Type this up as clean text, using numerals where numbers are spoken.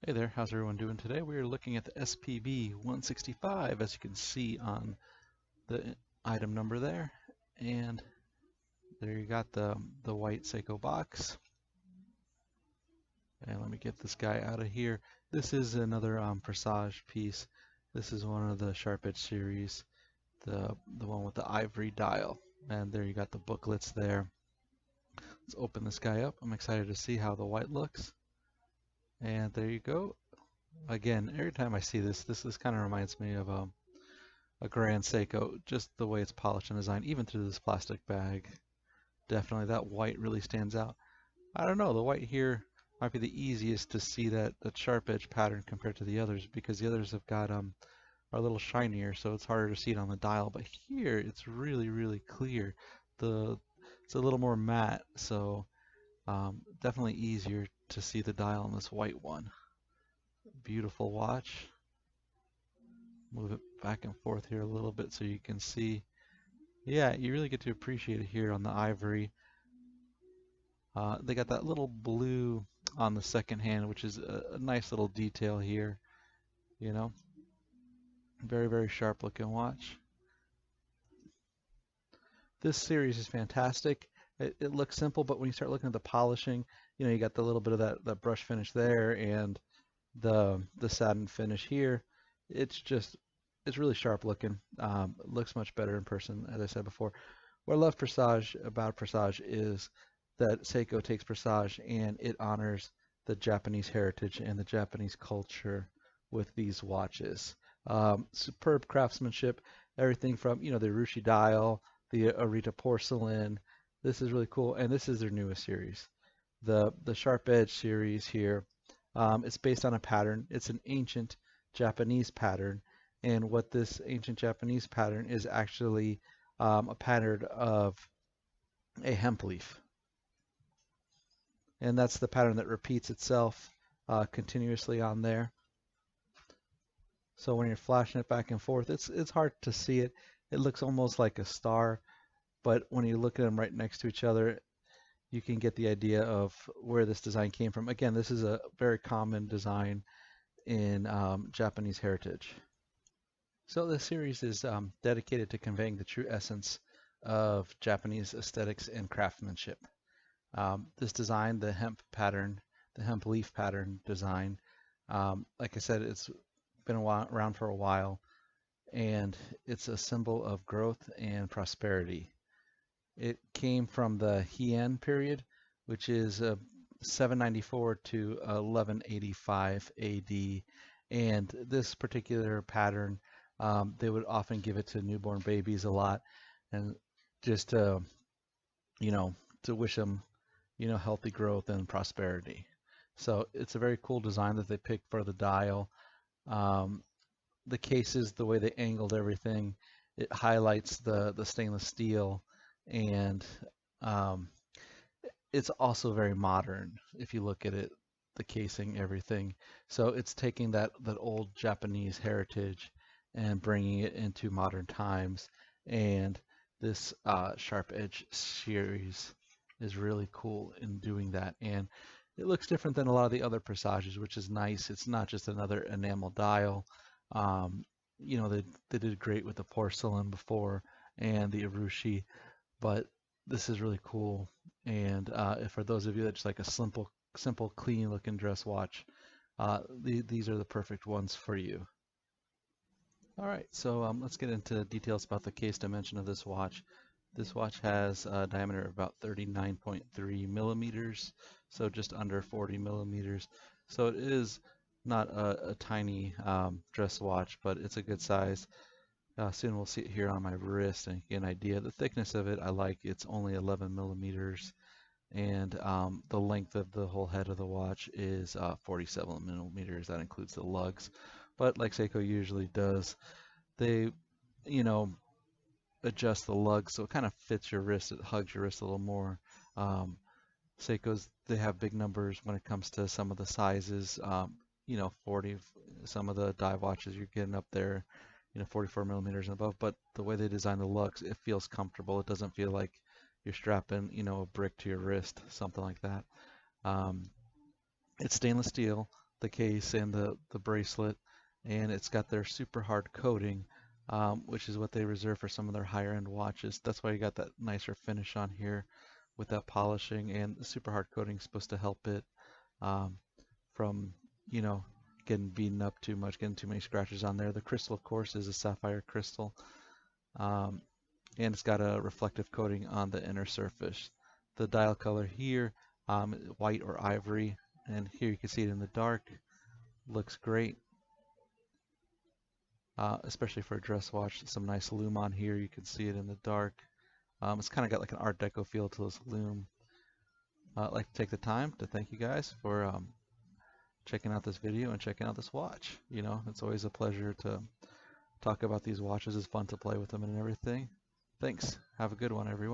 Hey there, how's everyone doing today? We're looking at the SPB165, as you can see on the item number there. And there you got the white Seiko box. And let me get this guy out of here. This is another Presage piece. This is one of the Sharp Edge series, the one with the ivory dial. And there you got the booklets there. Let's open this guy up. I'm excited to see how the white looks. And there you go. Again, every time I see this kind of reminds me of a Grand Seiko, just the way it's polished and designed, even through this plastic bag. Definitely that white really stands out. I don't know, the white here might be the easiest to see that sharp edge pattern compared to the others, because the others have got are a little shinier, so it's harder to see it on the dial. But here it's really clear. It's a little more matte, so definitely easier to see the dial on this white one. Beautiful watch. Move it back and forth here a little bit so you can see. Yeah, you really get to appreciate it here on the ivory. They got that little blue on the second hand, which is a nice little detail here. You know, very sharp looking watch. This series is fantastic. It looks simple, but when you start looking at the polishing, you got the little bit of that brush finish there and the satin finish here. It's really sharp looking. It looks much better in person, as I said before. What I love about Presage is that Seiko takes Presage and it honors the Japanese heritage and the Japanese culture with these watches. Superb craftsmanship, everything from the Urushi dial, the Arita porcelain. This is really cool, and this is their newest series, the Sharp Edge series here. It's based on a pattern. It's an ancient Japanese pattern, and what this ancient Japanese pattern is actually a pattern of a hemp leaf. And that's the pattern that repeats itself continuously on there. So when you're flashing it back and forth, it's hard to see it. It looks almost like a star, but when you look at them right next to each other, you can get the idea of where this design came from. Again, this is a very common design in Japanese heritage. So this series is dedicated to conveying the true essence of Japanese aesthetics and craftsmanship. This design, the hemp pattern, the hemp leaf pattern design, like I said, it's been around for a while, and it's a symbol of growth and prosperity. It came from the Heian period, which is 794 to 1185 AD, and this particular pattern, they would often give it to newborn babies a lot, and just to wish them healthy growth and prosperity. So it's a very cool design that they picked for the dial. The cases, the way they angled everything, it highlights the stainless steel, and it's also very modern if you look at it, the casing, everything. So it's taking that old Japanese heritage and bringing it into modern times. And this Sharp Edge series is really cool in doing that. And it looks different than a lot of the other Presages, which is nice. It's not just another enamel dial. They did great with the porcelain before and the Urushi, but this is really cool. And for those of you that just like a simple, clean-looking dress watch, these are the perfect ones for you. All right, so let's get into details about the case dimension of this watch. This watch has a diameter of about 39.3 millimeters, so just under 40 millimeters. So it is not a tiny dress watch, but it's a good size. Soon we'll see it here on my wrist and get an idea. The thickness of it, I like. It's only 11 millimeters, and the length of the whole head of the watch is 47 millimeters. That includes the lugs. But like Seiko usually does, they, adjust the lugs so it kind of fits your wrist. It hugs your wrist a little more. Seiko's, they have big numbers when it comes to some of the sizes. 40, some of the dive watches you're getting up there, 44 millimeters and above. But the way they design the lugs, it feels comfortable. It doesn't feel like you're strapping, a brick to your wrist, something like that. It's stainless steel. the case and the bracelet, and it's got their super hard coating, which is what they reserve for some of their higher end watches. That's why you got that nicer finish on here with that polishing, and the super hard coating is supposed to help it um, from, you know, getting beaten up too much, getting too many scratches on there. The crystal, of course, is a sapphire crystal, um, and it's got a reflective coating on the inner surface. The dial color here, white or ivory, and here you can see it in the dark. Looks great, especially for a dress watch. Some nice lume on here. You can see it in the dark. It's kind of got like an Art Deco feel to this lume. I'd like to take the time to thank you guys for checking out this video and checking out this watch. You know, it's always a pleasure to talk about these watches. It's fun to play with them and everything. Thanks. Have a good one, everyone.